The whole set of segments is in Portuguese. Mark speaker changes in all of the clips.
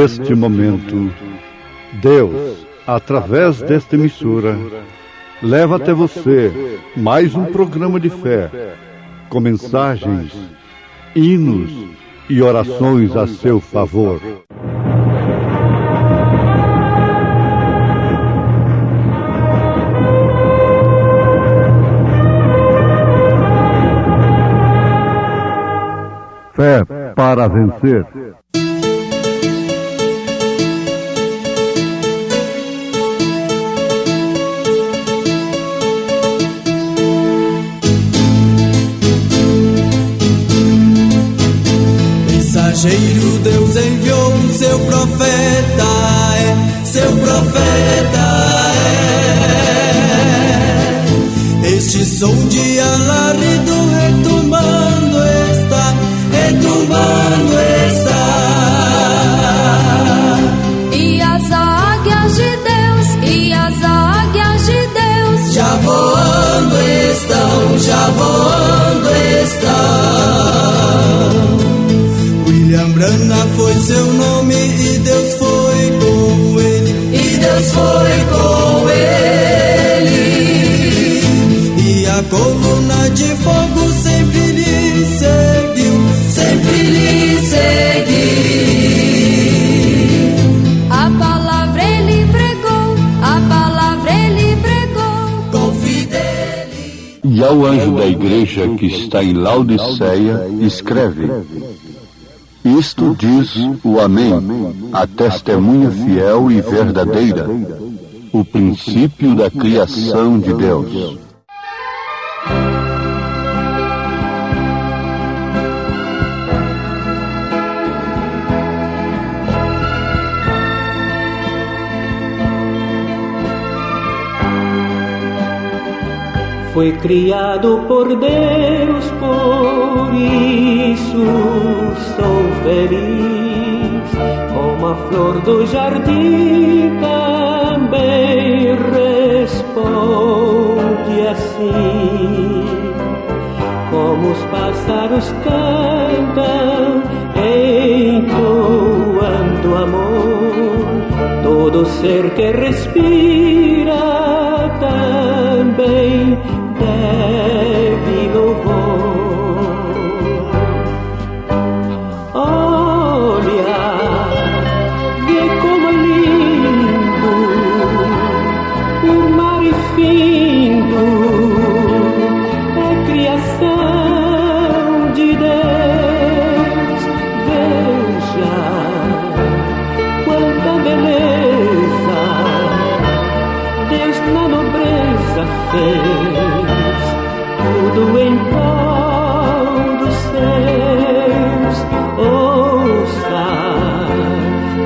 Speaker 1: Neste momento, Deus, através desta emissora, leva até você mais um programa de fé, com mensagens, hinos e orações a seu favor. Fé para vencer.
Speaker 2: Mensageiro, Deus enviou seu profeta, seu profeta Este som de alarido retumbando está, retumbando está.
Speaker 3: E as águias de Deus, e as águias de Deus
Speaker 2: já voando estão, já voando estão. William Branham foi seu nome e Deus foi com ele, e Deus foi com ele. E a coluna de fogo sempre lhe seguiu, sempre lhe seguiu.
Speaker 3: A palavra ele pregou, a palavra ele pregou
Speaker 2: com fidelidade.
Speaker 1: E ao anjo da igreja que está em Laodiceia, escreve: Isto diz o Amém, a testemunha fiel e verdadeira, o princípio da criação de Deus.
Speaker 4: Foi criado por Deus, por isso sou feliz. Como a flor do jardim também responde assim. Como os pássaros cantam, entoando amor, todo ser que respira também deve louvor. Olha, vê como é lindo o mar infindo, é criação de Deus. Veja quanta beleza Deus na nobreza fez, tudo em prol dos seus. Ouça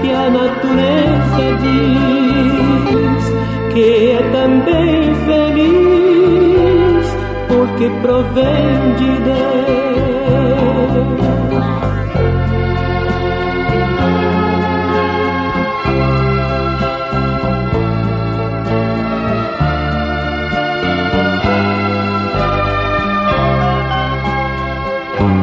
Speaker 4: que a natureza diz que é também feliz, porque provém de Deus.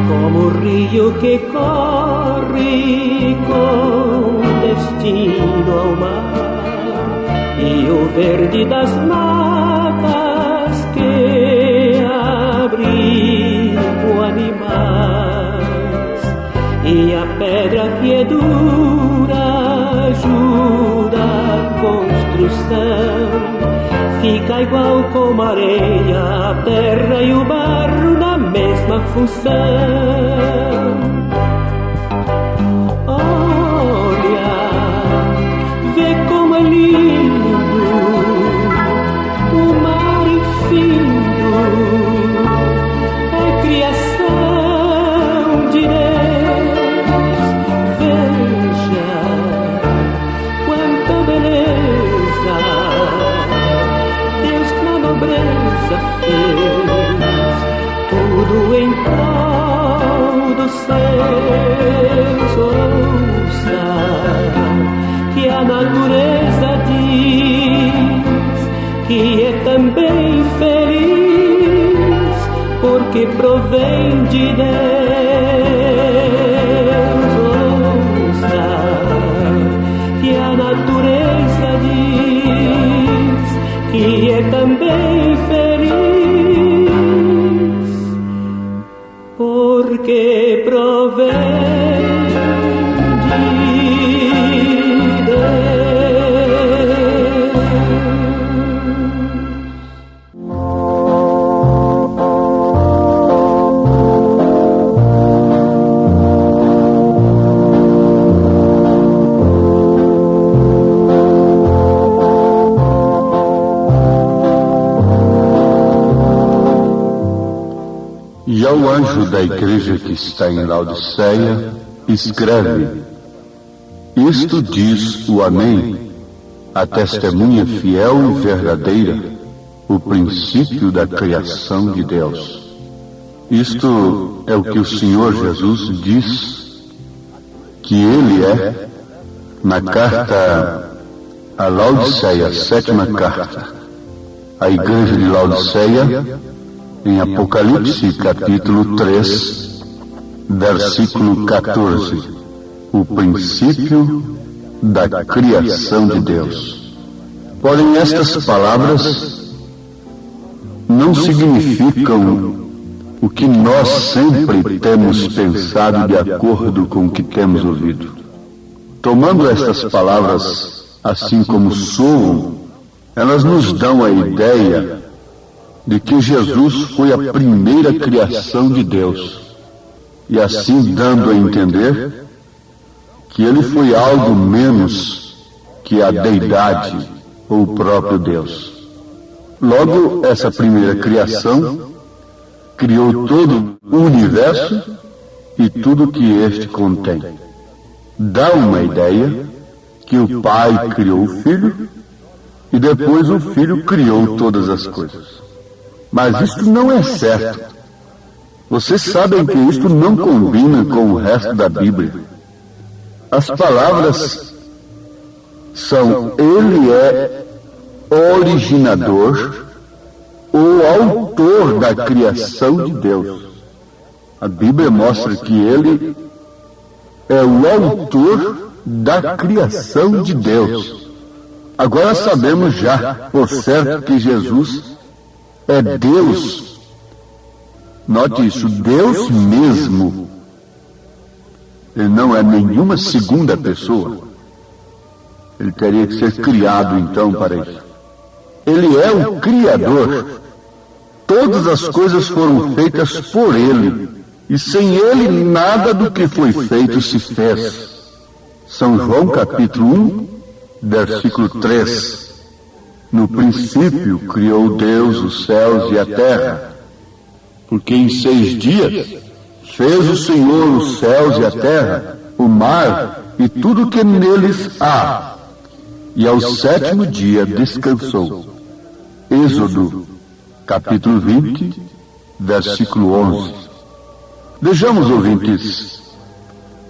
Speaker 4: Como o rio que corre com destino ao mar, e o verde das matas que abrigam animais, e a pedra que é dura ajuda a construção. Fica igual como a areia, a terra e o barro na mesma função. Olha, vê como é lindo o mar infindo, é criação de Deus. Veja quanta beleza Deus na nobreza fez, tudo em prol dos seus. Ouça que a natureza diz que é também feliz, porque provém de Deus. Ouça que é também feliz, porque provém de Deus.
Speaker 5: E ao anjo da igreja que está em Laodiceia, escreve: Isto diz o Amém, a testemunha fiel e verdadeira, o princípio da criação de Deus. Isto é o que o Senhor Jesus diz que Ele é na carta a Laodiceia, 7ª carta, à igreja de Laodiceia, em Apocalipse, capítulo 3, versículo 14, o princípio da criação de Deus. Porém, estas palavras não significam o que nós sempre temos pensado de acordo com o que temos ouvido. Tomando estas palavras assim como soam, elas nos dão a ideia de que Jesus foi a primeira criação de Deus, e assim dando a entender que Ele foi algo menos que a deidade ou o próprio Deus. Logo, essa primeira criação criou todo o universo e tudo que este contém. Dá uma ideia que o Pai criou o Filho e depois o Filho criou todas as coisas. Mas isto não é certo. Vocês sabem que isto não combina com o resto da Bíblia. As palavras são: Ele é originador ou autor da criação de Deus. A Bíblia mostra que Ele é o autor da criação de Deus. Agora sabemos já, por certo, que Jesus é Deus. Note isso, Deus mesmo. Ele não é nenhuma segunda pessoa. Ele teria que ser criado então para isso. Ele é o Criador. Todas as coisas foram feitas por Ele, e sem Ele nada do que foi feito se fez. São João capítulo 1, versículo 3. No princípio criou Deus os céus e a terra, porque em 6 dias fez o Senhor os céus e a terra, o mar e tudo que neles há, e ao 7º dia descansou. Êxodo capítulo 20, versículo 11. Vejamos, ouvintes,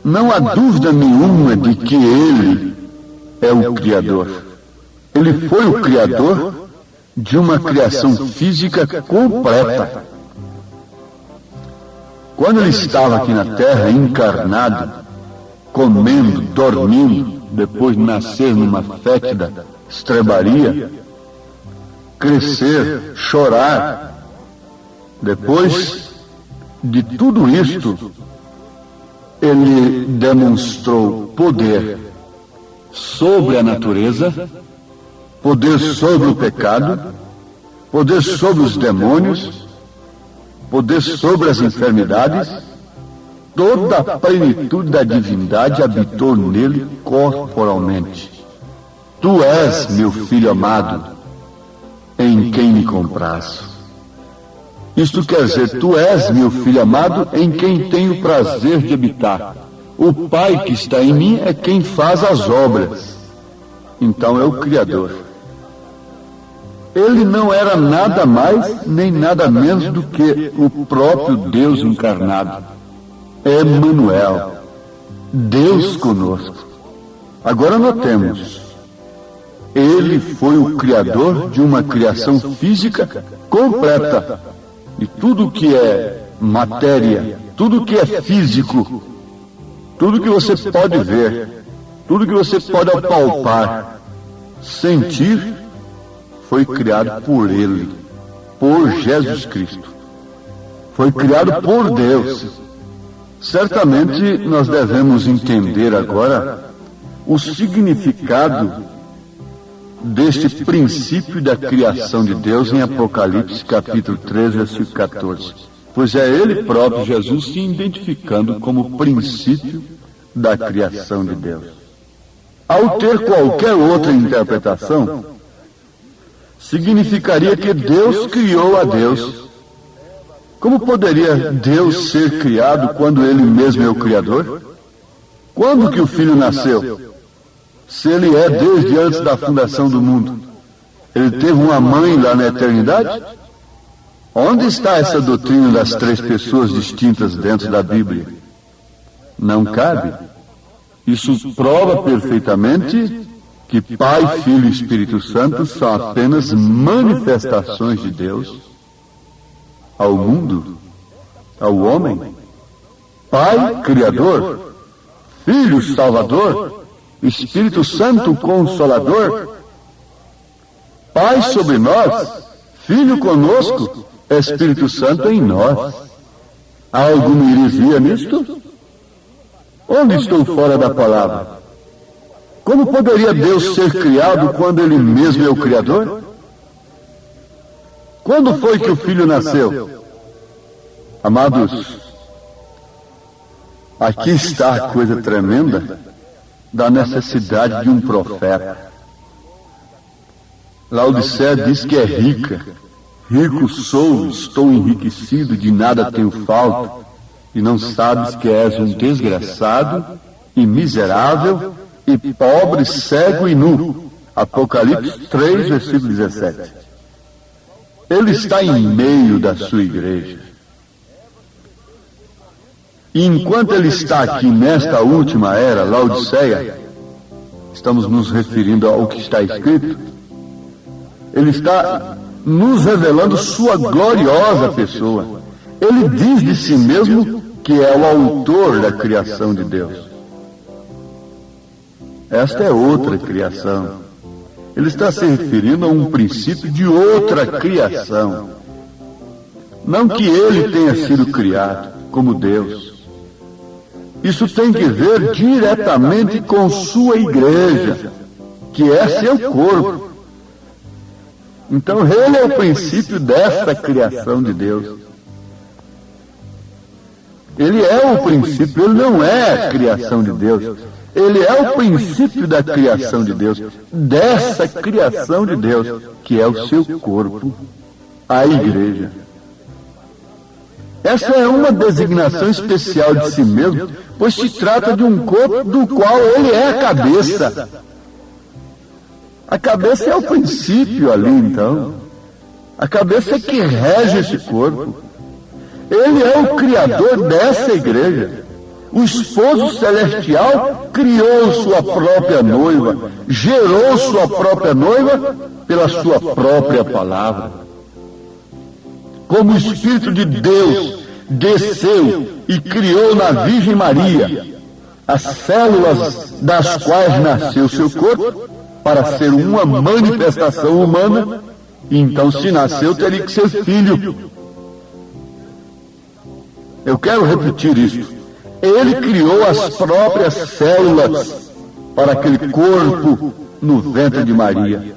Speaker 5: não há dúvida nenhuma de que Ele é o Criador. Ele foi o Criador de uma criação física completa. Quando Ele estava aqui na Terra, encarnado, comendo, dormindo, depois de nascer numa fétida estrebaria, crescer, chorar, depois de tudo isto, Ele demonstrou poder sobre a natureza, poder sobre o pecado, poder sobre os demônios, poder sobre as enfermidades. Toda a plenitude da divindade habitou nele corporalmente. Tu és meu filho amado, em quem me comprazo. Isto quer dizer, tu és meu filho amado, em quem tenho prazer de habitar. O Pai que está em mim é quem faz as obras. Então é o Criador. Ele não era nada mais nem nada menos do que o próprio Deus encarnado. Emmanuel, Deus conosco. Agora notemos, Ele foi o Criador de uma criação física completa. E tudo que é matéria, tudo que é físico, tudo que você pode ver, tudo que você pode apalpar, sentir, foi criado por Ele, por Jesus Cristo. Foi criado por Deus. Certamente nós devemos entender agora o significado deste princípio da criação de Deus em Apocalipse capítulo 3, versículo 14. Pois é Ele próprio, Jesus, se identificando como princípio da criação de Deus. Ao ter qualquer outra interpretação, significaria que Deus criou a Deus. Como poderia Deus ser criado quando Ele mesmo é o Criador? Quando que o Filho nasceu? Se Ele é desde antes da fundação do mundo. Ele teve uma mãe lá na eternidade? Onde está essa doutrina das três pessoas distintas dentro da Bíblia? Não cabe. Isso prova perfeitamente que Pai, Filho e Espírito Santo são apenas manifestações de Deus ao mundo, ao homem. Pai, Criador, Filho, Salvador, Espírito Santo, Consolador. Pai sobre nós, Filho conosco, Espírito Santo em nós. Há alguma heresia nisto? Onde estou fora da palavra? Como poderia Deus ser criado quando Ele mesmo é o Criador? Quando foi que o Filho nasceu? Amados, aqui está a coisa tremenda da necessidade de um profeta. Laodiceia diz que é rica. Rico sou, estou enriquecido, de nada tenho falta. E não sabes que és um desgraçado e miserável e pobre, cego e nu. Apocalipse 3, versículo 17. Ele está em meio da sua igreja. E enquanto ele está aqui nesta última era, Laodiceia, estamos nos referindo ao que está escrito, ele está nos revelando sua gloriosa pessoa. Ele diz de si mesmo que é o autor da criação de Deus. Esta é outra criação. Ele está se referindo a um princípio de outra criação. Não que ele tenha sido criado como Deus. Isso tem que ver diretamente com sua igreja, que é seu corpo. Então ele é o princípio dessa criação de Deus. Ele é o princípio, ele não é a criação de Deus. Ele é o princípio da criação de Deus, dessa criação de Deus, que é o seu corpo, a igreja. Essa é uma designação especial de si mesmo, pois se trata de um corpo do qual ele é a cabeça. A cabeça é o princípio ali, então. A cabeça é que rege esse corpo. Ele é o criador dessa igreja. O esposo celestial criou sua própria noiva, gerou sua própria noiva pela sua própria palavra. Como o Espírito de Deus desceu e criou na Virgem Maria as células das quais nasceu seu corpo, para ser uma manifestação humana, então se nasceu teria que ser filho. Eu quero repetir isso. Ele criou as próprias células para aquele corpo no ventre de Maria.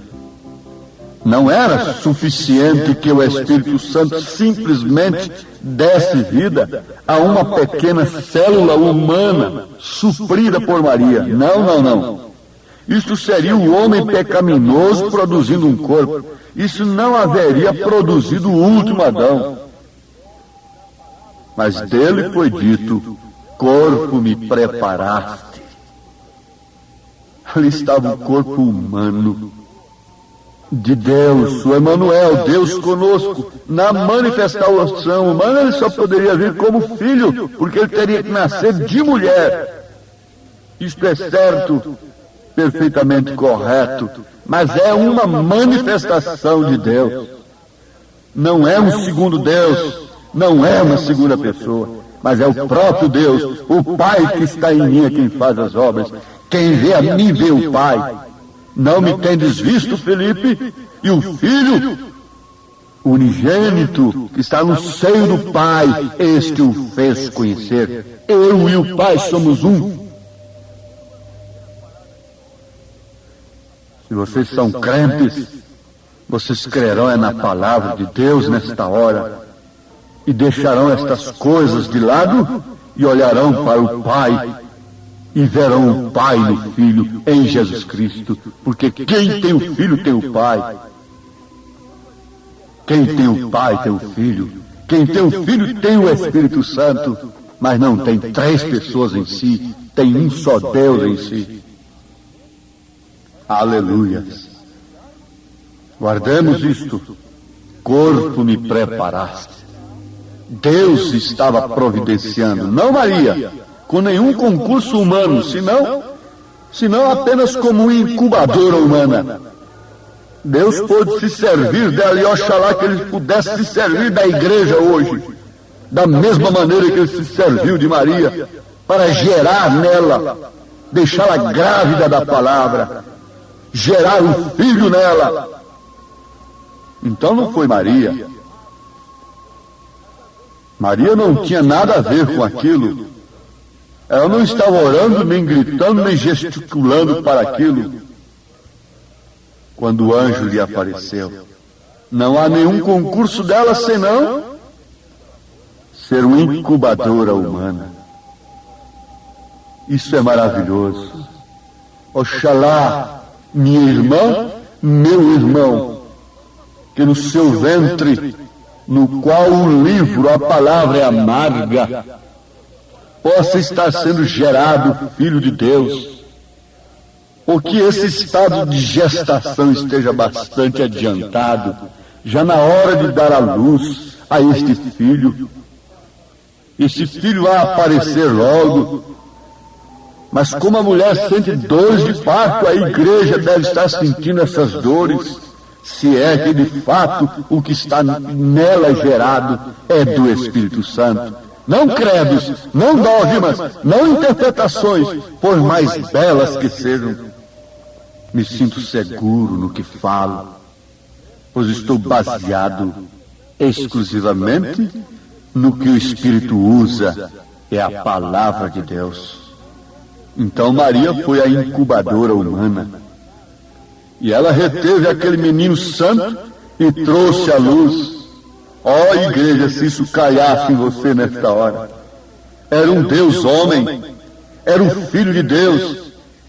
Speaker 5: Não era suficiente que o Espírito Santo simplesmente desse vida a uma pequena célula humana suprida por Maria. Não. Isso seria o homem pecaminoso produzindo um corpo. Isso não haveria produzido o último Adão. Mas dele foi dito: corpo me preparaste. Ali estava o corpo humano de Deus, o Emanuel, Deus conosco. Na manifestação humana ele só poderia vir como filho, porque ele teria que nascer de mulher. Isto é certo, perfeitamente correto, mas é uma manifestação de Deus. Não é um segundo Deus, não é uma segunda pessoa, mas é o próprio Deus, o Pai que está em mim é quem faz as obras. Quem vê a mim vê o Pai. Não me tendes visto, Felipe, E o Filho, o unigênito, que está no seio do Pai, este o fez conhecer. Eu e o Pai somos um. Se vocês são crentes, vocês crerão na palavra de Deus nesta hora e deixarão estas coisas de lado e olharão para o Pai e verão o Pai no Filho, em Jesus Cristo, porque quem tem o Filho tem o Pai. Quem tem o Pai tem o Filho. Quem tem o Filho tem o Espírito Santo, mas não tem três pessoas em si, tem um só Deus em si. Aleluia. Guardemos isto. Corpo me preparaste. Deus estava providenciando, não Maria, com nenhum concurso humano, senão apenas como uma incubadora humana. Deus pôde se servir dela, e oxalá que ele pudesse se servir da igreja hoje, da mesma maneira que ele se serviu de Maria, para gerar nela, deixá-la grávida da palavra, gerar um filho nela. Então não foi Maria. Maria não tinha nada a ver com aquilo. Ela não estava orando, nem gritando, nem gesticulando para aquilo. Quando o anjo lhe apareceu, não há nenhum concurso dela senão ser uma incubadora humana. Isso é maravilhoso. Oxalá, minha irmã, meu irmão, que no seu ventre, no qual o livro, a palavra é amarga, possa estar sendo gerado o Filho de Deus, ou que esse estado de gestação esteja bastante adiantado, já na hora de dar a luz a este filho. Esse filho vai aparecer logo, mas como a mulher sente dores de parto, a igreja deve estar sentindo essas dores, se é que de fato o que está nela gerado é do Espírito Santo. Não credos, não dogmas, não interpretações, por mais belas que sejam. Me sinto seguro no que falo, pois estou baseado exclusivamente no que o Espírito usa, é a palavra de Deus. Então Maria foi a incubadora humana, e ela reteve aquele menino santo e trouxe à luz. Ó igreja, se isso caiasse em você nesta hora, era um Deus homem, era um Filho de Deus,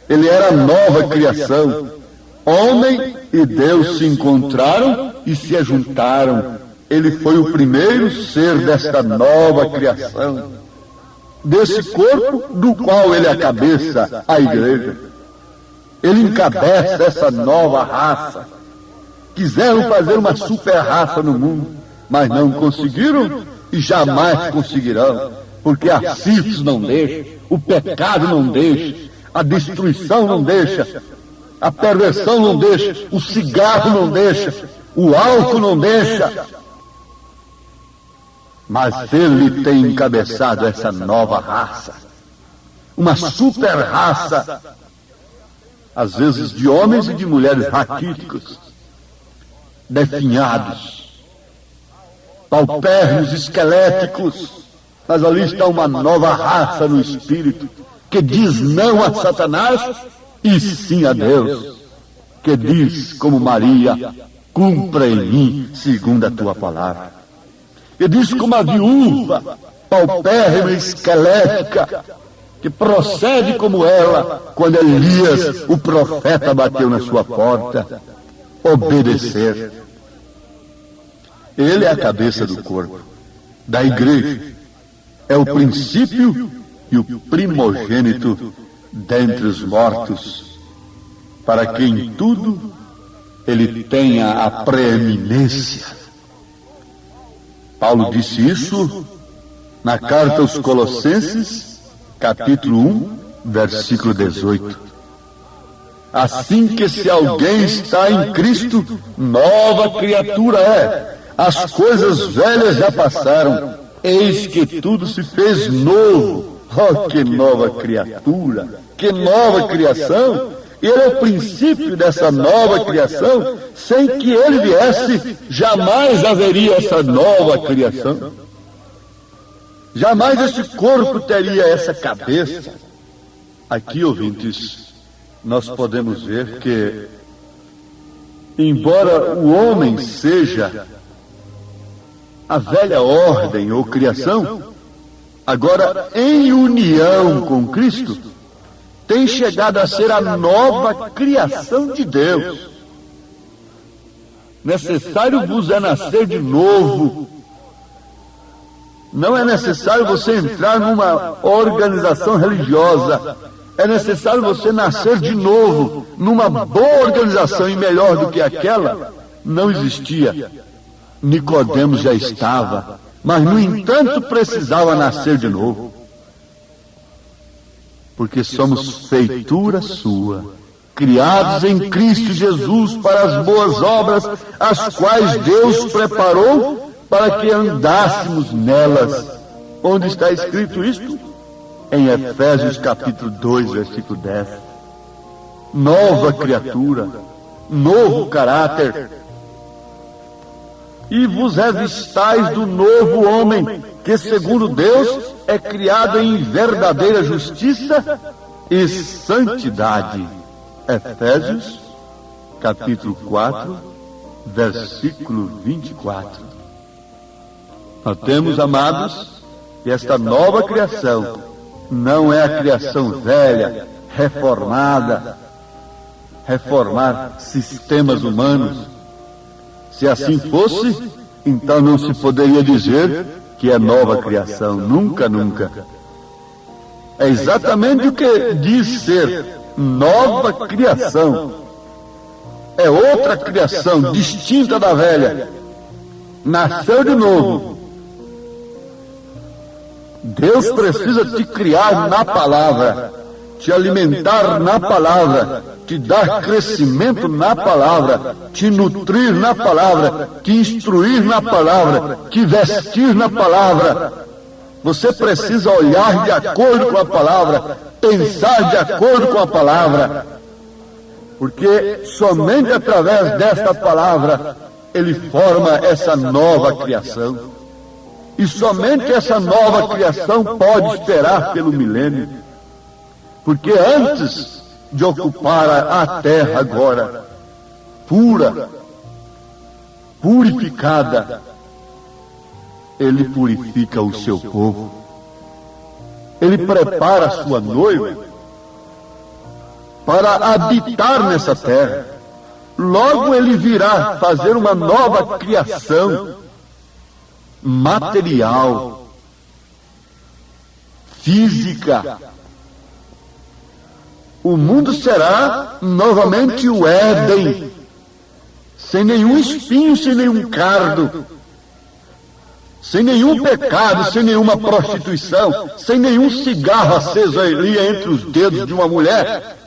Speaker 5: ele era a nova criação. Homem e Deus se encontraram e se ajuntaram. Ele foi o primeiro ser desta nova criação, desse corpo do qual ele é a cabeça, a igreja. Ele encabeça essa nova raça. Quiseram fazer uma super raça no mundo, mas não conseguiram e jamais conseguirão, porque a sífilis não deixa, o pecado não deixa, a destruição não deixa, a perversão não deixa, o cigarro não deixa, o álcool não deixa. Mas ele tem encabeçado essa nova raça, uma super raça, às vezes de homens e de mulheres raquíticos, definhados, paupérrimos, esqueléticos, mas ali está uma nova raça no espírito, que diz não a Satanás e sim a Deus, que diz como Maria, cumpra em mim segundo a tua palavra. E diz como a viúva, paupérrima, esquelética, que procede como ela, quando Elias, o profeta, bateu na sua porta, obedecer. Ele é a cabeça do corpo, da igreja, é o princípio e o primogênito dentre os mortos, para que em tudo ele tenha a preeminência. Paulo disse isso na carta aos Colossenses, capítulo 1, versículo 18. Assim que se alguém está em Cristo, nova criatura é. As coisas velhas já passaram, eis que tudo se fez novo. Oh, que nova criatura, que nova criação, Ele é o princípio dessa nova criação. Sem que ele viesse, jamais haveria essa nova criação. Jamais esse corpo teria essa cabeça. Aqui, ouvintes, nós podemos ver que, embora o homem seja a velha ordem ou criação, agora em união com Cristo, tem chegado a ser a nova criação de Deus. Necessário vos é nascer de novo. Não é necessário você entrar numa organização religiosa. É necessário você nascer de novo numa boa organização, e melhor do que aquela não existia. Nicodemos já estava, mas no entanto precisava nascer de novo. Porque somos feitura sua, criados em Cristo Jesus para as boas obras, as quais Deus preparou para que andássemos nelas. Onde está escrito isto? Em Efésios capítulo 2, versículo 10. Nova criatura, novo caráter. E vos revistais do novo homem, que segundo Deus é criado em verdadeira justiça e santidade. Efésios capítulo 4, versículo 24. Nós temos, amados, que esta nova criação não é a criação velha, reformada, reformar sistemas humanos. Se assim fosse, então não se poderia dizer que é nova criação. Nunca, nunca. É exatamente o que diz ser nova criação. É outra criação, distinta da velha. Nasceu de novo. Deus precisa te criar na palavra, te alimentar na palavra, te dar crescimento na palavra, te nutrir na palavra, te instruir na palavra, te vestir na palavra. Você precisa olhar de acordo com a palavra, pensar de acordo com a palavra, porque somente através desta palavra ele forma essa nova criação. E somente essa nova criação pode esperar pelo milênio. Porque antes de ocupar a terra agora, pura, purificada, ele purifica o seu povo. Ele prepara a sua noiva para habitar nessa terra. Logo ele virá fazer uma nova criação material, física. O mundo será novamente o Éden, sem nenhum espinho, sem nenhum cardo, sem nenhum pecado, sem nenhuma prostituição, sem nenhum cigarro aceso ali entre os dedos de uma mulher,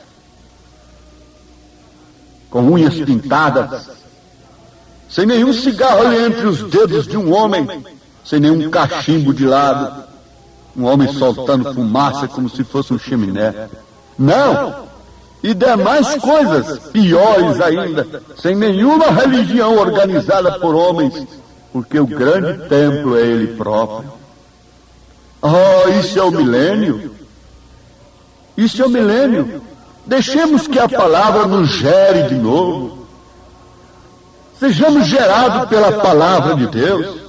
Speaker 5: com unhas pintadas, sem nenhum cigarro ali entre os dedos de um homem, sem nenhum cachimbo de lado, um homem soltando fumaça como se fosse um chaminé. Não! E demais coisas piores ainda, sem nenhuma religião organizada por homens, porque o grande templo é ele próprio. Oh, isso é o milênio. Isso é o milênio. Deixemos que a palavra nos gere de novo. Sejamos gerados pela palavra de Deus.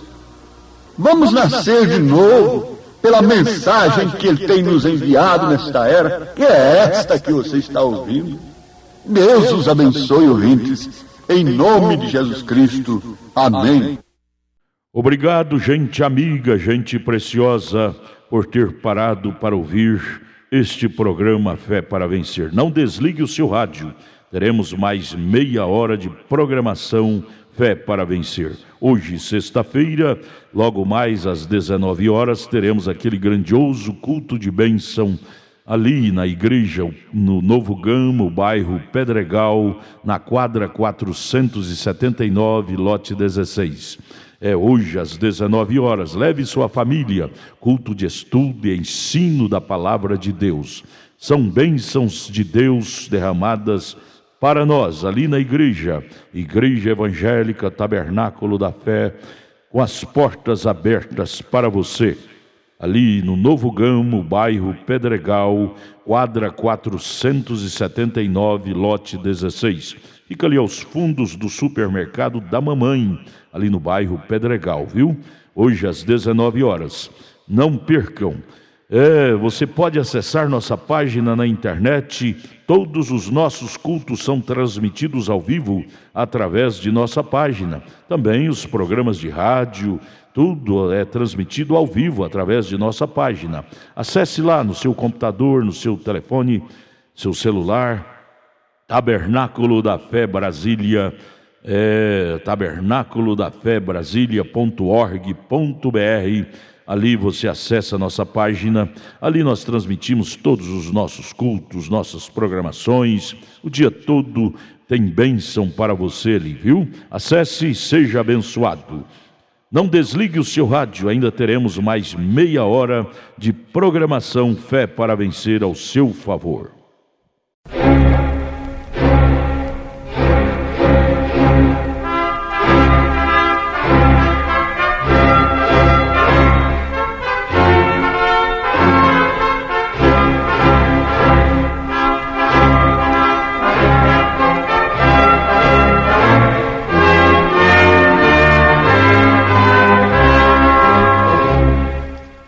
Speaker 5: Vamos nascer de novo pela mensagem que Ele tem nos enviado nesta era, que é esta que você está ouvindo. Deus os abençoe, ouvintes, em nome de Jesus Cristo. Amém.
Speaker 6: Obrigado, gente amiga, gente preciosa, por ter parado para ouvir este programa Fé para Vencer. Não desligue o seu rádio. Teremos mais meia hora de programação Fé para Vencer. Hoje, sexta-feira, logo mais às 19 horas, teremos aquele grandioso culto de bênção ali na igreja, no Novo Gama, bairro Pedregal, na quadra 479, lote 16. É hoje às 19 horas. Leve sua família, culto de estudo e ensino da palavra de Deus. São bênçãos de Deus derramadas para nós, ali na igreja, Igreja Evangélica Tabernáculo da Fé, com as portas abertas para você. Ali no Novo Gamo, bairro Pedregal, quadra 479, lote 16. Fica ali aos fundos do supermercado da Mamãe, ali no bairro Pedregal, viu? Hoje às 19 horas. Não percam. Você pode acessar nossa página na internet. Todos os nossos cultos são transmitidos ao vivo através de nossa página. Também os programas de rádio, tudo é transmitido ao vivo através de nossa página. Acesse lá no seu computador, no seu telefone, seu celular, Tabernáculo da Fé Brasília, tabernaculodafebrasilia.org.br. Ali você acessa a nossa página. Ali nós transmitimos todos os nossos cultos, nossas programações. O dia todo tem bênção para você ali, viu? Acesse e seja abençoado. Não desligue o seu rádio, ainda teremos mais meia hora de programação Fé para Vencer ao seu favor.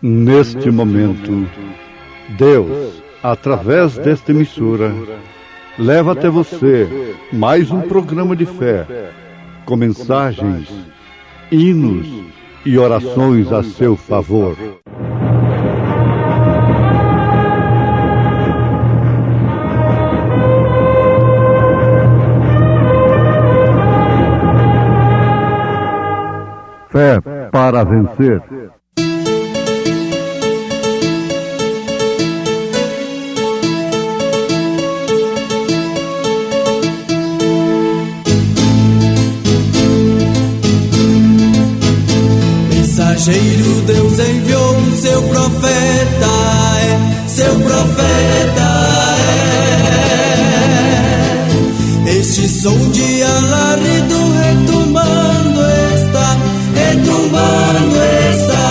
Speaker 1: Neste momento, Deus, através desta emissora, leva até você mais um programa de fé, com mensagens, hinos e orações a seu favor. Fé para vencer.
Speaker 2: Mensageiro Deus enviou o seu profeta, seu profeta Este som de alarido retumbando está, retumbando está.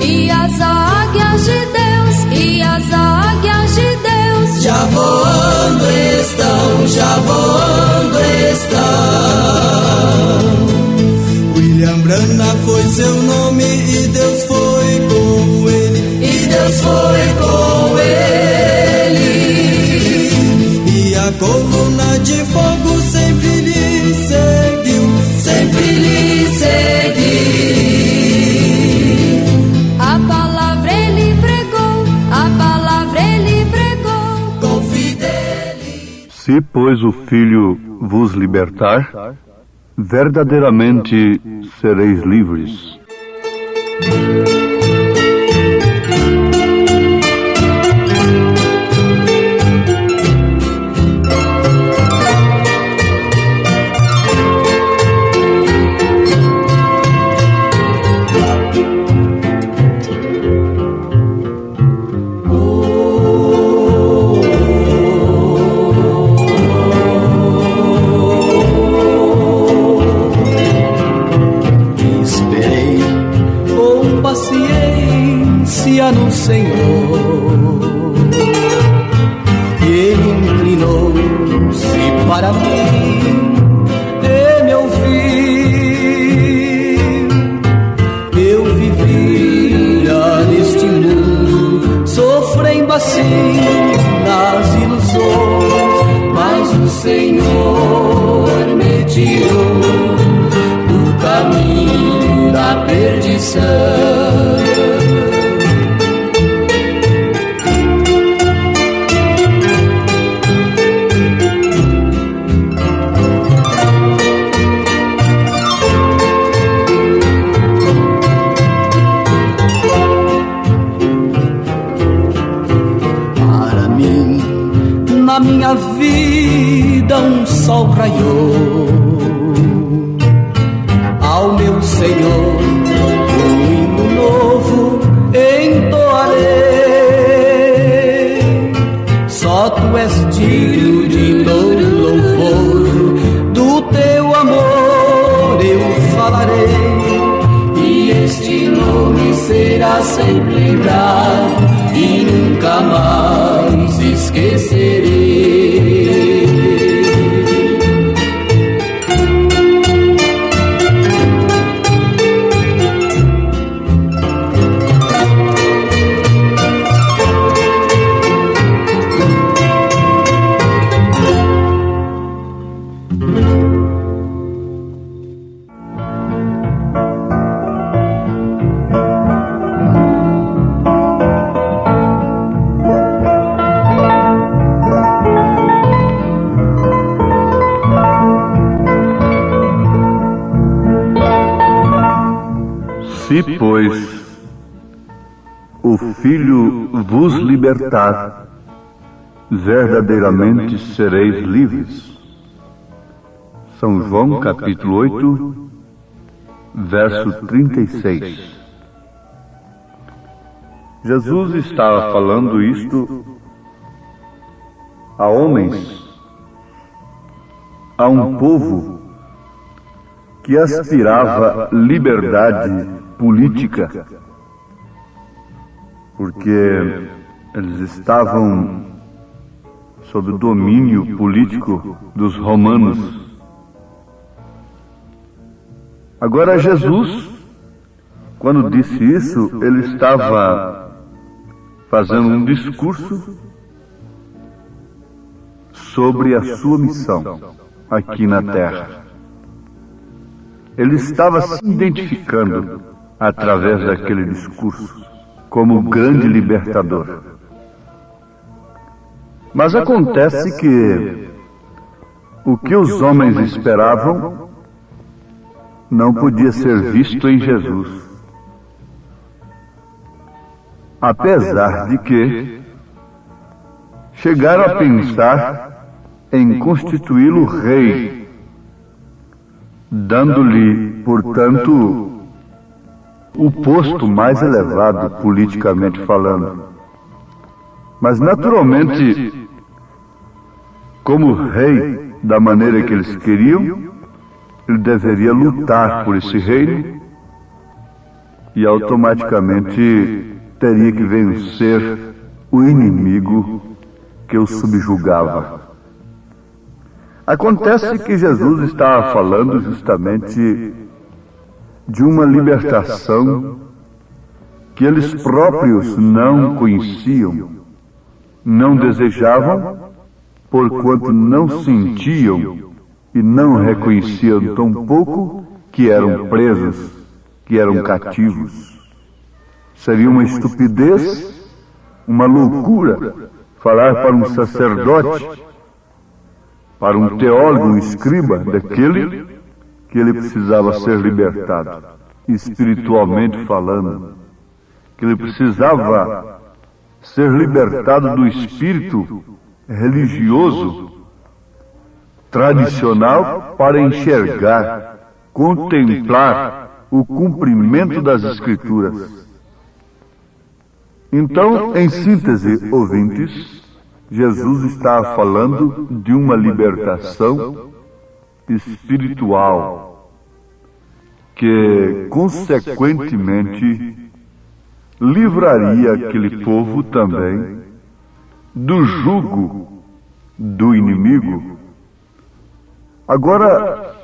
Speaker 3: E as águias de Deus, e as águias de Deus
Speaker 2: já voando estão, já voando estão. William Branham foi seu nome e Deus foi com ele, e Deus foi com ele. E a coluna de fogo sempre lhe seguiu, sempre lhe seguiu.
Speaker 3: A palavra ele pregou, a palavra ele pregou
Speaker 2: com fidelidade.
Speaker 5: Se, pois, o Filho vos libertar, verdadeiramente sereis livres.
Speaker 2: minha vida um sol raiou. Ao meu Senhor um hino novo entoarei. Só tu és digno de todo louvor, do teu amor eu falarei. E este nome será sempre lembrado e nunca mais esquecerei.
Speaker 5: Se, pois, o Filho vos libertar, verdadeiramente sereis livres. São João, capítulo 8, verso 36. Jesus estava falando isto a homens, a um povo que aspirava liberdade política, porque eles estavam sob o domínio político dos romanos. Agora Jesus, quando disse isso, ele estava fazendo um discurso sobre a sua missão aqui na terra. Ele estava se identificando através daquele discurso como o grande libertador. Mas acontece que o que os homens esperavam não podia ser visto em Jesus. Apesar de que chegaram a pensar em constituí-lo rei, dando-lhe, portanto, o posto mais elevado politicamente falando. Mas naturalmente, como rei da maneira que eles queriam, ele deveria lutar por esse reino e automaticamente teria que vencer o inimigo que o subjugava. Acontece que Jesus estava falando justamente de uma libertação que eles próprios não conheciam, não desejavam, porquanto não sentiam e não reconheciam tampouco que eram presos, que eram cativos. Seria uma estupidez, uma loucura falar para um sacerdote, para um teólogo, um escriba daquele que ele precisava ser libertado, espiritualmente falando, que ele precisava ser libertado do espírito religioso, tradicional, para enxergar, contemplar o cumprimento das Escrituras. Então, em síntese, ouvintes, Jesus está falando de uma libertação espiritual que, consequentemente, livraria aquele povo também do jugo do inimigo. Agora,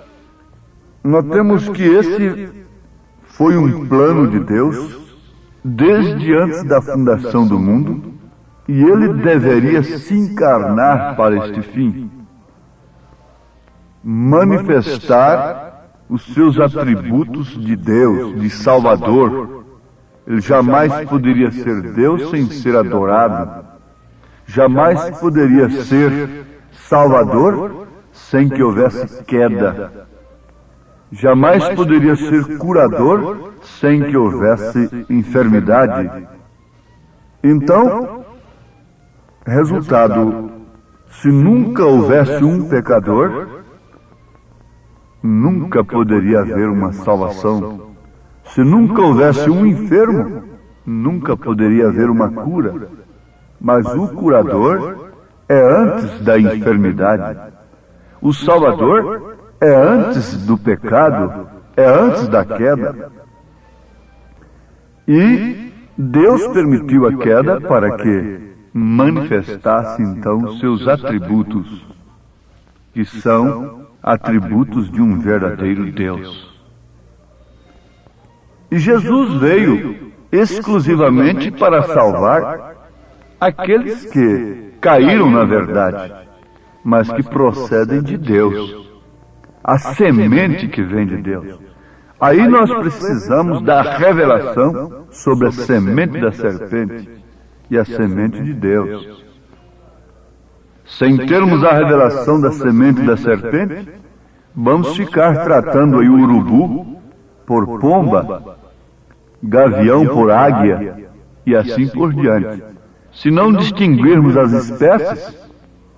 Speaker 5: notemos que esse foi um plano de Deus desde antes da fundação do mundo, e ele deveria se encarnar para este fim, manifestar os seus atributos de Deus, de Salvador. Ele jamais poderia ser Deus sem ser adorado, jamais poderia ser Salvador sem que houvesse queda, jamais poderia ser curador sem que houvesse enfermidade. Então, resultado
Speaker 7: Se nunca houvesse um pecador, nunca poderia haver uma salvação. Se nunca houvesse um enfermo, nunca poderia haver uma cura. Mas o curador é antes da enfermidade. O Salvador é antes do pecado, é antes da queda. E Deus permitiu a queda para que manifestasse então os seus atributos, que são atributos de um verdadeiro Deus. E Jesus veio exclusivamente para salvar aqueles que caíram na verdade, mas que procedem de Deus, a semente que vem de Deus. Aí nós precisamos da revelação sobre a semente da serpente e a semente de Deus. Sem termos a revelação da semente da serpente, vamos ficar tratando aí o urubu por pomba, gavião por águia e assim por diante. Se não distinguirmos as espécies,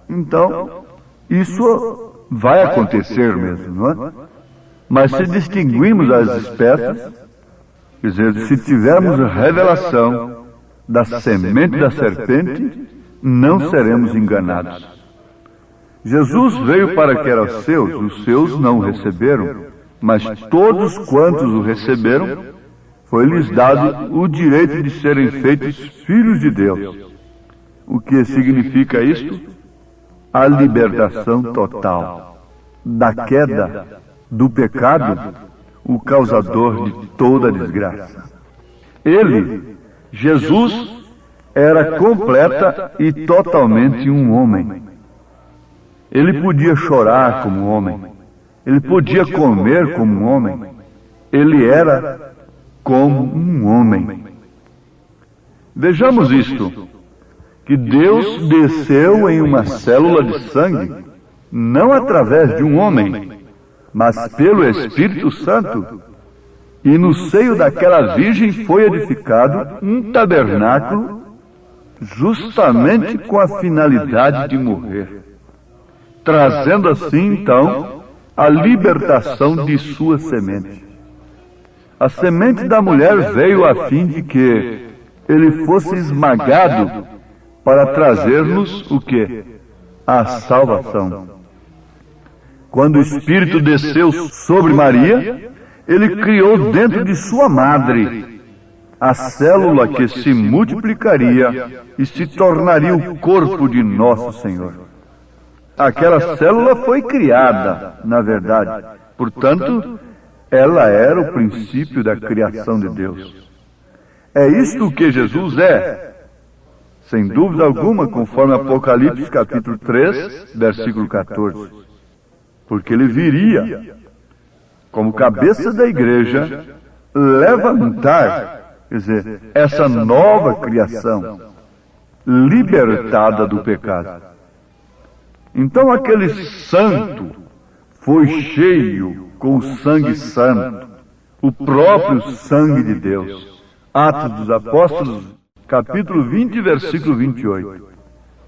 Speaker 7: então isso vai acontecer mesmo, não é? Mas se distinguirmos as espécies, quer dizer, se tivermos a revelação da semente da serpente, não seremos enganados. Jesus veio para que eram os seus não o receberam, mas todos quantos o receberam, foi-lhes dado o direito de serem feitos filhos de Deus. O que significa isto? A libertação total da queda, do pecado, o causador de toda a desgraça. Ele, Jesus, era completa e totalmente um homem. Ele podia chorar como um homem. Ele podia comer como um homem. Ele era como um homem. Vejamos isto, que Deus desceu em uma célula de sangue, não através de um homem, mas pelo Espírito Santo, e no seio daquela virgem foi edificado um tabernáculo justamente com a finalidade de morrer, trazendo assim então a libertação de sua semente. A semente da mulher veio a fim de que ele fosse esmagado para trazer-nos o quê? A salvação. Quando o Espírito desceu sobre Maria, ele criou dentro de sua madre a célula que se multiplicaria e se tornaria o corpo de nosso Senhor. Aquela célula foi criada, na verdade. Portanto, ela era o princípio da criação de Deus. É isto que Jesus é, sem dúvida alguma, conforme Apocalipse capítulo 3, versículo 14. Porque ele viria, como cabeça da igreja, levantar, quer dizer, essa nova criação, libertada do pecado. Então aquele santo foi cheio com o sangue santo, o próprio sangue de Deus. Atos dos Apóstolos, capítulo 20, versículo 28.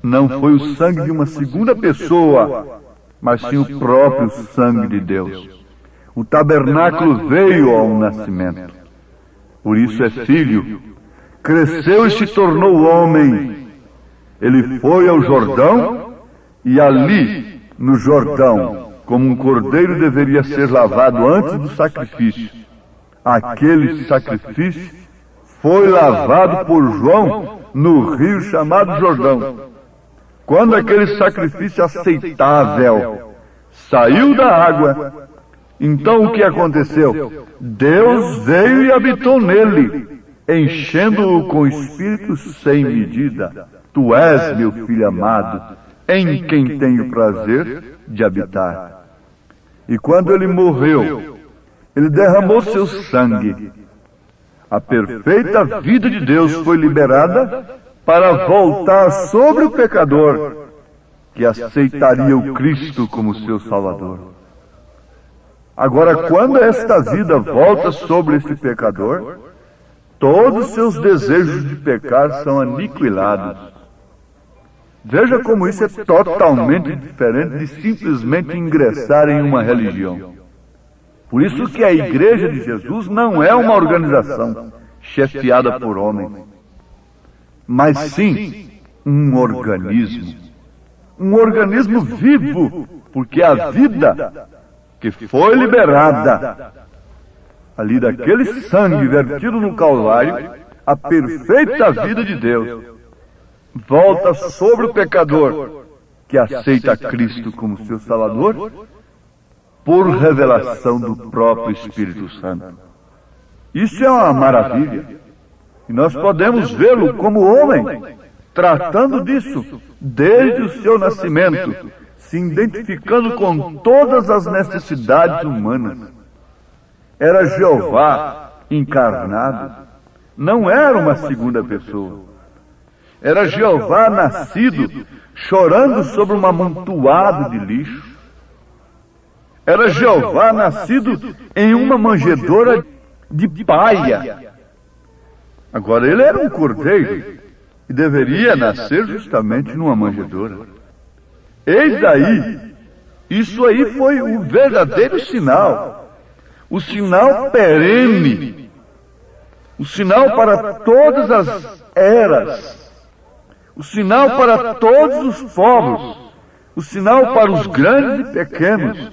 Speaker 7: Não foi o sangue de uma segunda pessoa, mas sim o próprio sangue de Deus. O tabernáculo veio ao nascimento. Por isso é filho. Cresceu e se tornou homem. Ele foi ao Jordão e ali, no Jordão, como um cordeiro deveria ser lavado antes do sacrifício. Aquele sacrifício foi lavado por João no rio chamado Jordão. Quando aquele sacrifício aceitável saiu da água, então o que aconteceu? Deus veio e habitou nele, enchendo-o com espírito sem medida. Tu és meu filho amado, em quem tenho prazer de habitar. E quando ele morreu, ele derramou seu sangue. A perfeita vida de Deus foi liberada para voltar sobre o pecador que aceitaria o Cristo como seu Salvador. Agora, quando esta vida volta sobre esse pecador, todos seus desejos de pecar são aniquilados. Veja como isso é totalmente diferente de simplesmente ingressar em uma religião. Por isso que a Igreja de Jesus não é uma organização chefiada por homens, mas sim um organismo. Um organismo vivo, porque a vida que foi liberada ali daquele sangue vertido no Calvário, a perfeita vida de Deus, volta sobre o pecador que aceita Cristo como seu Salvador por revelação do próprio Espírito Santo. Isso é uma maravilha. E nós podemos vê-lo como homem, tratando disso desde o seu nascimento, se identificando com todas as necessidades humanas. Era Jeová encarnado, não era uma segunda pessoa. Era Jeová nascido, chorando sobre um amontoado de lixo. Era Jeová nascido em uma manjedoura de paia. Agora, ele era um cordeiro e deveria nascer justamente numa manjedoura. Eis aí, isso aí foi o verdadeiro sinal, o sinal perene, o sinal para todas as eras, o sinal para todos os povos, o sinal para os grandes e pequenos,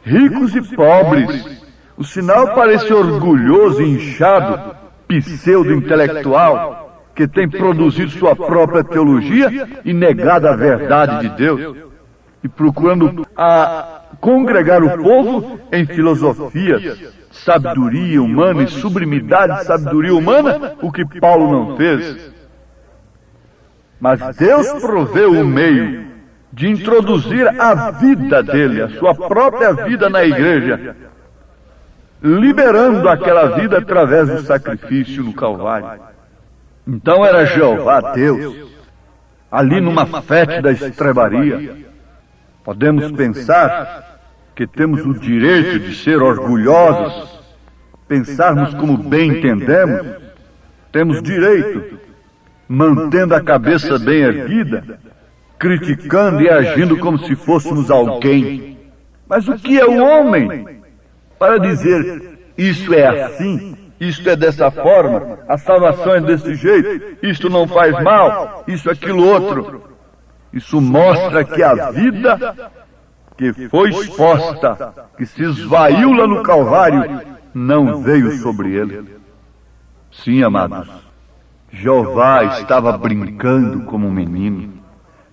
Speaker 7: ricos e pobres, o sinal para esse orgulhoso e inchado pseudo-intelectual que tem produzido sua própria teologia e negado a verdade de Deus e procurando congregar o povo em filosofias, sabedoria humana e sublimidade de sabedoria humana, o que Paulo não fez. Mas Deus proveu o meio de introduzir a vida dele, a sua própria vida na igreja, liberando aquela vida através do sacrifício no Calvário. Então era Jeová Deus, ali numa fétida estrebaria. Podemos pensar que temos o direito de ser orgulhosos, pensarmos como bem entendemos, temos direito, mantendo a cabeça bem erguida, criticando e agindo como se fôssemos alguém. Mas o que é o homem para dizer isso é assim, isto é dessa forma, a salvação é desse jeito, isto não faz mal, isso, aquilo, outro? Isso mostra que a vida que foi exposta, que se esvaiu lá no Calvário, não veio sobre ele. Sim, amados, Jeová estava brincando como um menino.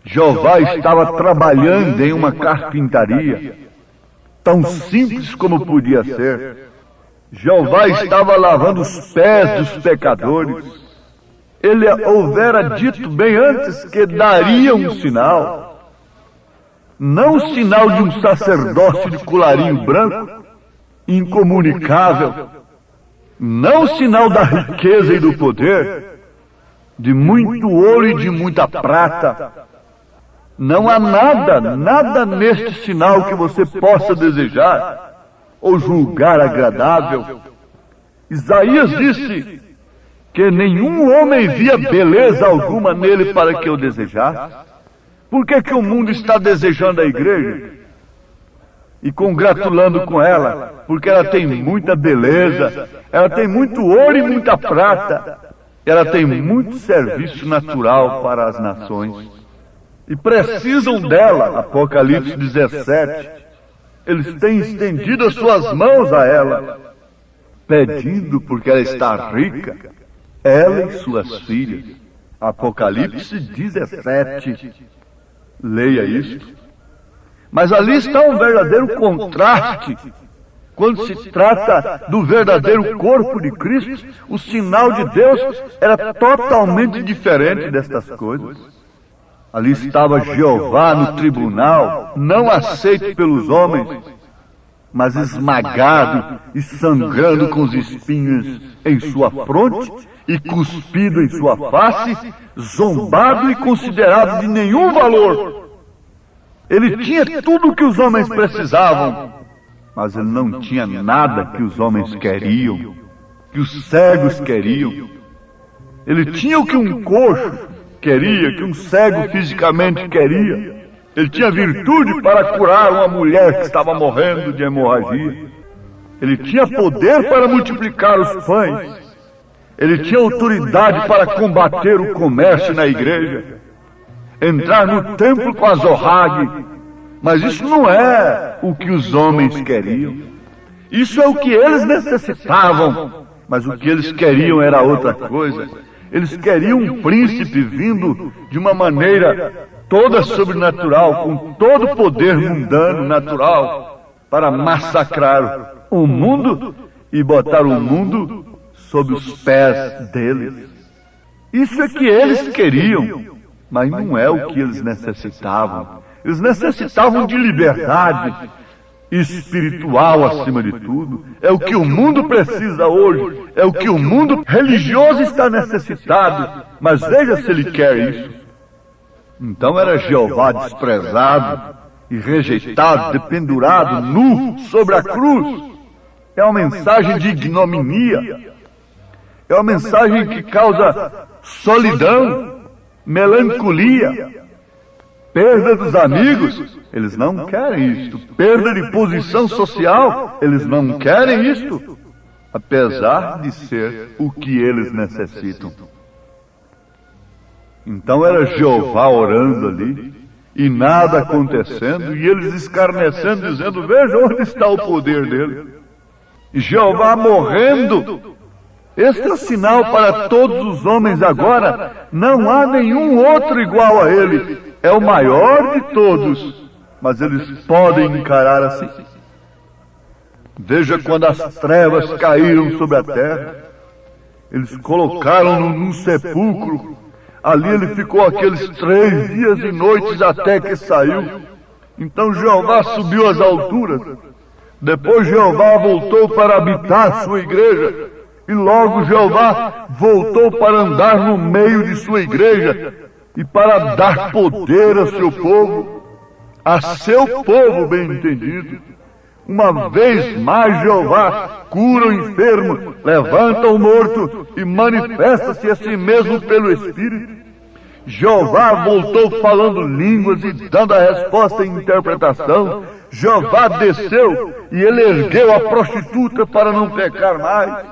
Speaker 7: Jeová estava trabalhando em uma carpintaria, tão simples como podia ser. Jeová estava lavando os pés dos pecadores. Ele houvera dito bem antes que daria um sinal. Não o sinal de um sacerdócio de colarinho branco, incomunicável. Não o sinal da riqueza e do poder, de muito ouro e de muita prata. Não há nada neste sinal que você possa desejar ou julgar agradável. Isaías disse que nenhum homem via beleza alguma nele para que eu desejasse. Por que o mundo está desejando a igreja? E congratulando com ela, porque ela tem muita beleza, ela tem muito ouro e muita prata, ela tem muito serviço natural para as nações. E precisam dela, Apocalipse 17. Eles têm estendido as suas mãos a ela, pedindo porque ela está rica, ela e suas filhas. Apocalipse 17. Leia isto. Mas ali está um verdadeiro contraste. Quando se trata do verdadeiro corpo de Cristo, o sinal de Deus era totalmente diferente destas coisas. Ali estava Jeová no tribunal, não aceito pelos homens, mas esmagado e sangrando com os espinhos em sua fronte e cuspido em sua face, zombado e considerado de nenhum valor. Ele tinha tudo o que os homens precisavam, mas ele não tinha nada que os homens queriam, que os cegos queriam. Ele tinha o que um coxo queria, que um cego fisicamente queria. Ele tinha virtude para curar uma mulher que estava morrendo de hemorragia. Ele tinha poder para multiplicar os pães. Ele tinha autoridade para combater o comércio na igreja, entrar no templo com a zorrague. Mas isso não é o que os homens queriam. Isso é o que eles necessitavam. Mas o que eles queriam era outra coisa. Eles queriam um príncipe vindo de uma maneira toda sobrenatural, com todo o poder mundano, natural, para massacrar o mundo e botar o mundo sob os pés deles. Isso é que eles queriam, mas não é o que eles necessitavam. Eles necessitavam de liberdade espiritual acima de tudo. É o que o mundo precisa hoje. É o que o mundo religioso está necessitado. Mas veja se ele quer isso. Então era Jeová desprezado e rejeitado, dependurado, nu, sobre a cruz. É uma mensagem de ignominia. É uma mensagem que causa solidão, melancolia, perda dos amigos. Eles não querem isto. Perda de posição social. Eles não querem isto. Apesar de ser o que eles necessitam. Então era Jeová orando ali, e nada acontecendo, e eles escarnecendo, dizendo, veja onde está o poder dele. E Jeová morrendo. Este é o sinal para todos os homens agora. Não há nenhum outro igual a ele. É o maior de todos. Mas eles podem encarar assim. Veja quando as trevas caíram sobre a terra. Eles colocaram-no num sepulcro. Ali ele ficou aqueles 3 dias e noites até que saiu. Então Jeová subiu às alturas. Depois Jeová voltou para habitar sua igreja. E logo Jeová voltou para andar no meio de sua igreja. E para dar poder a seu povo. A seu povo, bem entendido. Uma vez mais Jeová cura o enfermo, levanta o morto e manifesta-se a si mesmo pelo Espírito. Jeová voltou falando línguas e dando a resposta em interpretação. Jeová desceu e ele ergueu a prostituta para não pecar mais.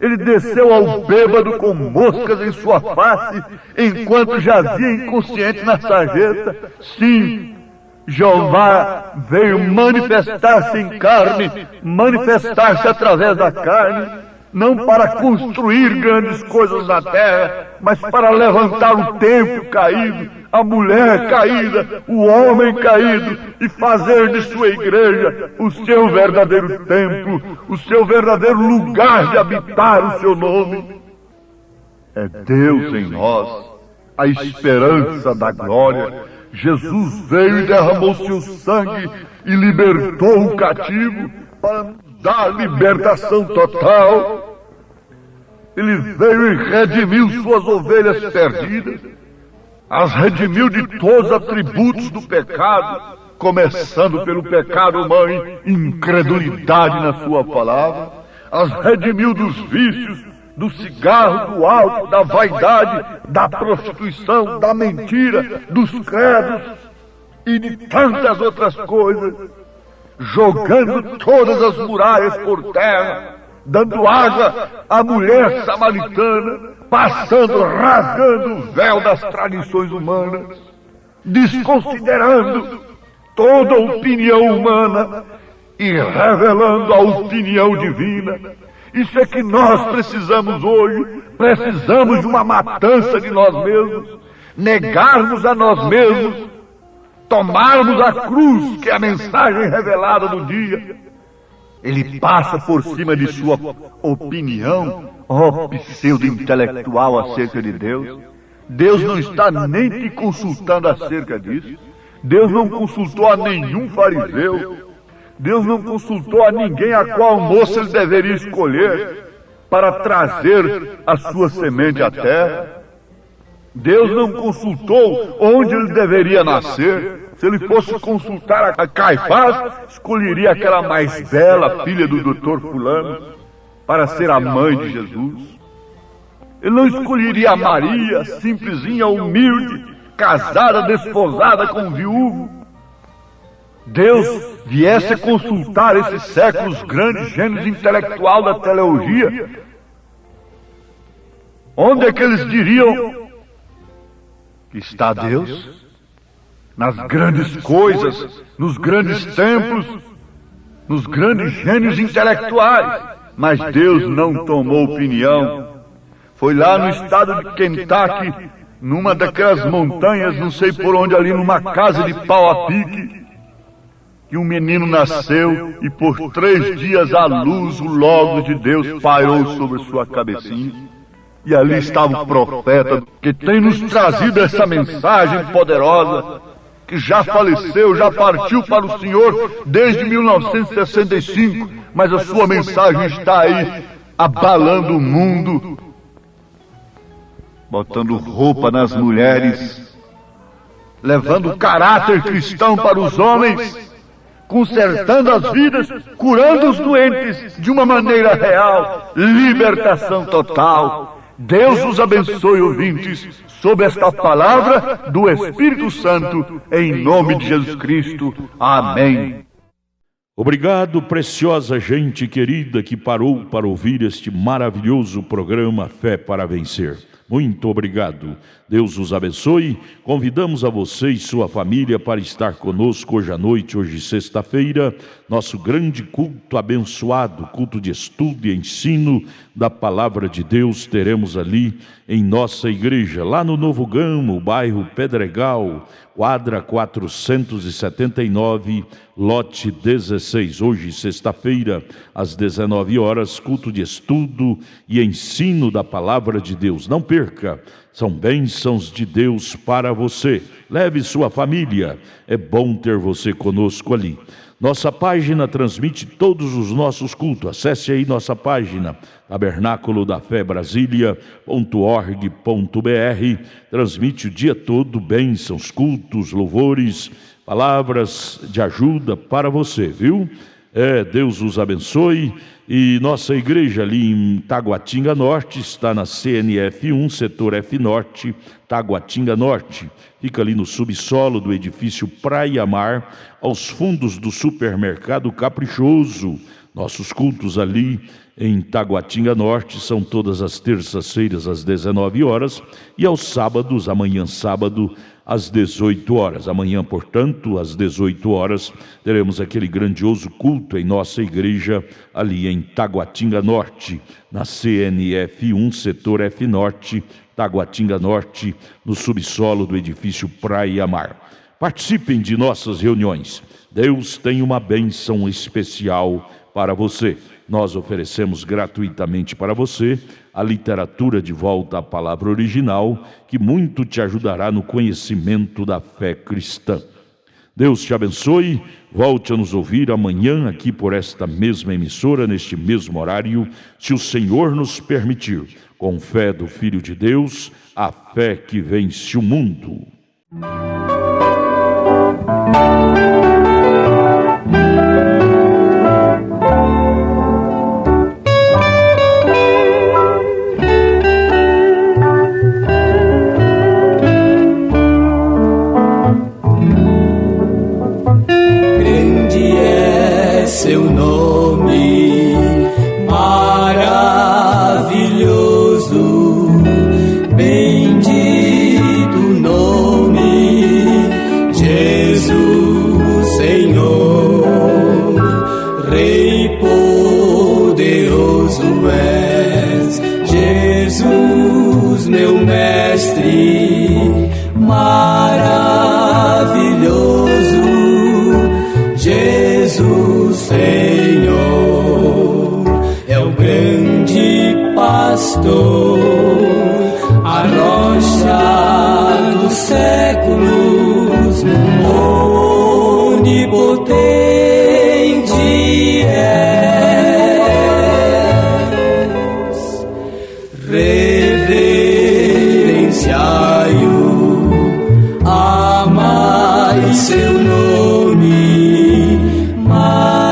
Speaker 7: Ele desceu ao bêbado com moscas em sua face, enquanto jazia inconsciente na sarjeta. Sim, Jeová veio manifestar-se em carne, manifestar-se através da carne, não para construir grandes coisas na terra, mas para levantar o templo caído, a mulher caída, o homem caído, e fazer de sua igreja o seu verdadeiro templo, o seu verdadeiro lugar de habitar o seu nome. É Deus em nós, a esperança da glória. Jesus veio e derramou seu sangue e libertou o cativo para nos dar libertação total. Ele veio e redimiu suas ovelhas perdidas, as redimiu de todos os atributos do pecado, começando pelo pecado mãe, incredulidade na sua palavra, as redimiu dos vícios, do cigarro, do álcool, da vaidade, da prostituição, da mentira, dos credos e de tantas outras coisas, jogando todas as muralhas por terra, dando água à mulher samaritana, passando, rasgando o véu das tradições humanas, desconsiderando toda a opinião humana e revelando a opinião divina. Isso é que nós precisamos hoje. Precisamos de uma matança de nós mesmos, negarmos a nós mesmos, tomarmos a cruz, que é a mensagem revelada do dia. Ele passa por cima de sua opinião, pseudo-intelectual acerca de Deus. Deus não está nem te consultando acerca disso. Deus não consultou a nenhum fariseu. Deus não consultou a ninguém a qual moça ele deveria escolher para trazer a sua semente à terra. Deus não consultou onde ele deveria nascer. Se ele fosse consultar a Caifás, escolheria aquela mais bela filha do doutor fulano para ser a mãe de Jesus. Ele não escolheria a Maria, simplesinha, humilde, casada, desposada com um viúvo. Deus viesse a consultar esses séculos grandes gênios intelectual da teologia, onde é que eles diriam que está Deus? Nas grandes coisas, nos grandes templos, nos grandes gênios intelectuais. Mas Deus não tomou opinião. Foi lá no estado de Kentucky, numa daquelas montanhas, não sei por onde, ali numa casa de pau a pique, que um menino nasceu e por 3 dias a luz, o Logos de Deus pairou sobre sua cabecinha. E ali estava o profeta que tem nos trazido essa mensagem poderosa, que já faleceu, já partiu para o Senhor desde 1965, mas a sua mensagem está aí, abalando o mundo, botando roupa nas mulheres, levando o caráter cristão para os homens, consertando as vidas, curando os doentes de uma maneira real, libertação total. Deus os abençoe, ouvintes, sob esta palavra do Espírito Santo, em nome de Jesus Cristo. Amém.
Speaker 6: Obrigado, preciosa gente querida que parou para ouvir este maravilhoso programa Fé para Vencer. Muito obrigado. Deus os abençoe. Convidamos a você e sua família para estar conosco hoje à noite, hoje sexta-feira, nosso grande culto abençoado, culto de estudo e ensino da Palavra de Deus. Teremos ali em nossa igreja, lá no Novo Gamo, bairro Pedregal, quadra 479, lote 16. Hoje, sexta-feira, às 19 horas, culto de estudo e ensino da Palavra de Deus. Não perca, são bênçãos de Deus para você. Leve sua família, é bom ter você conosco ali. Nossa página transmite todos os nossos cultos. Acesse aí nossa página, tabernáculo da fé Brasília.org.br. Transmite o dia todo bênçãos, cultos, louvores, palavras de ajuda para você, viu? Deus os abençoe. E nossa igreja ali em Taguatinga Norte está na CNF 1, setor F Norte, Taguatinga Norte. Fica ali no subsolo do edifício Praia Mar, aos fundos do supermercado Caprichoso. Nossos cultos ali em Taguatinga Norte são todas as terças-feiras às 19 horas e aos sábados, amanhã sábado, às 18 horas. Amanhã, portanto, às 18 horas, teremos aquele grandioso culto em nossa igreja ali em Taguatinga Norte, na CNF 1, setor F Norte, Taguatinga Norte, no subsolo do edifício Praia Mar. Participem de nossas reuniões. Deus tem uma bênção especial para você. Nós oferecemos gratuitamente para você a literatura de volta à palavra original, que muito te ajudará no conhecimento da fé cristã. Deus te abençoe. Volte a nos ouvir amanhã aqui por esta mesma emissora, neste mesmo horário, se o Senhor nos permitir, com fé do Filho de Deus, a fé que vence o mundo.
Speaker 2: Seu nome maravilhoso, bendito nome, Jesus Senhor, Rei poderoso és, Jesus meu mestre, maravilhoso, Jesus Senhor, é o grande pastor, a rocha dos séculos, onipotente és, reverenciai-o, amai seu nome, maravilhoso,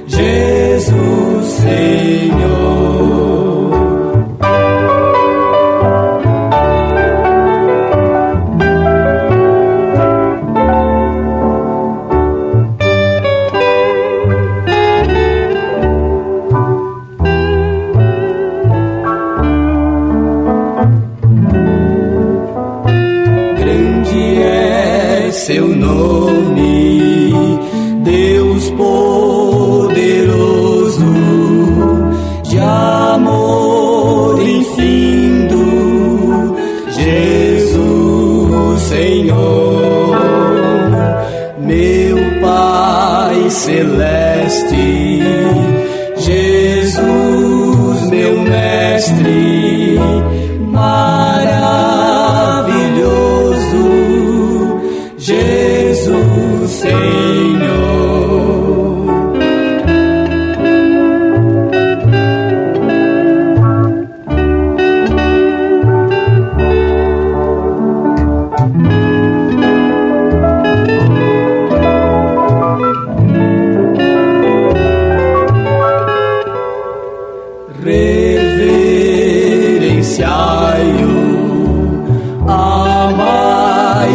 Speaker 2: Jesus Senhor. Deus poderoso, de amor infindo, Jesus Senhor, meu Pai celeste, Jesus meu mestre, maravilhoso, Jesus Senhor.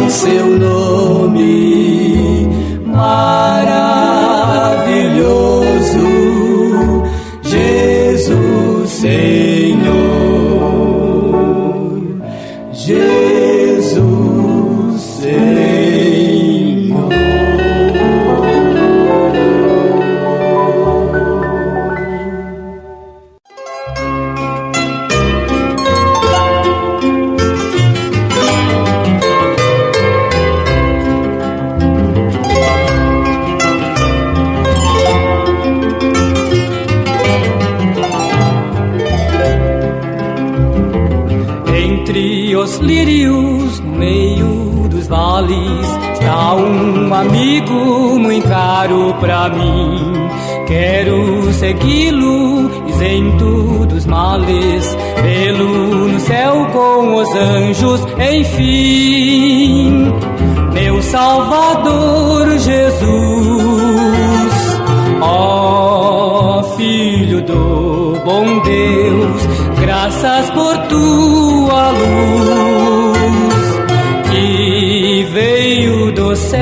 Speaker 2: Seu nome maravilhoso, Jesus Senhor, Jesus Senhor. Os lírios no meio dos vales está um amigo muito caro pra mim. Quero segui-lo isento dos males, vê-lo no céu com os anjos, enfim. Meu Salvador Jesus, ó Filho do bom Deus, graças por tua luz que veio do céu,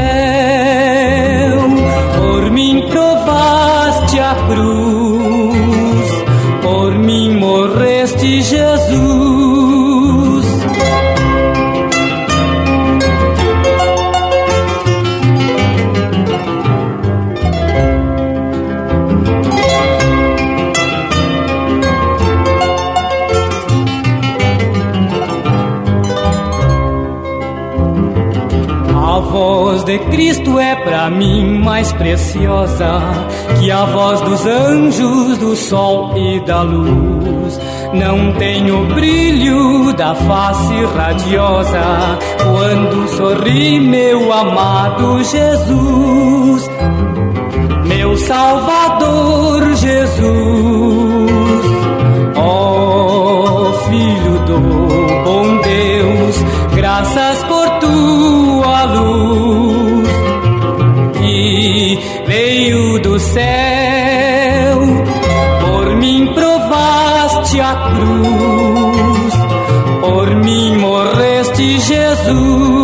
Speaker 2: por mim provaste a cruz, por mim morreste, Jesus. A voz de Cristo é pra mim mais preciosa que a voz dos anjos, do sol e da luz. Não tem o brilho da face radiosa quando sorri meu amado Jesus, meu Salvador Jesus, ó Filho do bom Deus, graças por tua luz que veio do céu, por mim provaste a cruz, por mim morreste, Jesus.